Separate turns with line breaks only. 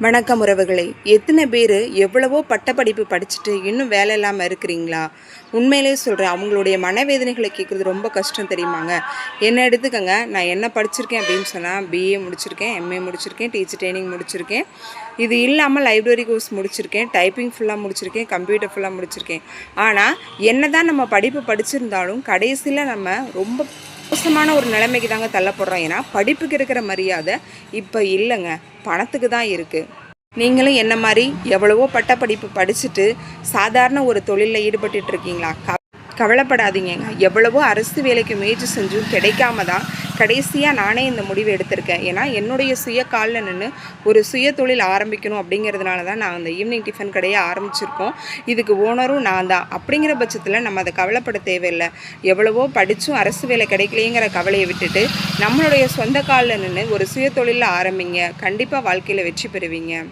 வணக்கம் உறவுகளே. எத்தனை பேர் எவ்வளவோ பட்டப்படிப்பு படிச்சுட்டு இன்னும் வேலை இல்லாமல் இருக்கிறீங்களா? உண்மையிலே சொல்கிறேன், அவங்களுடைய மனவேதனைகளை கேட்குறது ரொம்ப கஷ்டம் தெரியுமாங்க. என்ன எடுத்துக்கங்க, நான் என்ன படிச்சிருக்கேன் அப்படின்னு சொன்னால் பிஏ முடிச்சிருக்கேன், எம்ஏ முடிச்சிருக்கேன், டீச்சர் ட்ரைனிங் முடிச்சிருக்கேன். இது இல்லாமல் லைப்ரரி கோர்ஸ் முடிச்சிருக்கேன், டைப்பிங் ஃபுல்லாக முடிச்சிருக்கேன், கம்ப்யூட்டர் ஃபுல்லாக முடிச்சிருக்கேன். ஆனால் என்ன தான் நம்ம படிப்பு படிச்சிருந்தாலும் கடைசியில் நம்ம ரொம்ப மோசமான ஒரு நிலைமைக்கு தாங்க தள்ளப்படுறோம். ஏன்னா படிப்புக்கு இருக்கிற மரியாதை இப்போ இல்லைங்க, பணத்துக்கு தான் இருக்குது. நீங்களும் என்ன மாதிரி எவ்வளவோ பட்டப்படிப்பு படிச்சுட்டு சாதாரண ஒரு தொழிலில் ஈடுபட்டு இருக்கீங்களா? கவலைப்படாதீங்க. எவ்வளவோ அரசு வேலைக்கு முயற்சி செஞ்சும் கிடைக்காம தான் கடைசியாக நானே இந்த முடிவு எடுத்திருக்கேன். ஏன்னா என்னுடைய சுய காலில் நின்று ஒரு சுய தொழில் ஆரம்பிக்கணும் அப்படிங்கிறதுனால தான் நான் அந்த ஈவினிங் டிஃபன் கடையை ஆரம்பிச்சிருக்கோம். இதுக்கு ஓனரும் நான் தான். அப்படிங்கிற பட்சத்தில் நம்ம அதை கவலைப்பட தேவையில்லை. எவ்வளவோ படித்தும் அரசு வேலை கிடைக்கலைங்கிற கவலையை விட்டுட்டு நம்மளுடைய சொந்த காலில் நின்று ஒரு சுய தொழிலில் ஆரம்பிங்க. கண்டிப்பாக வாழ்க்கையில் வெற்றி பெறுவீங்க.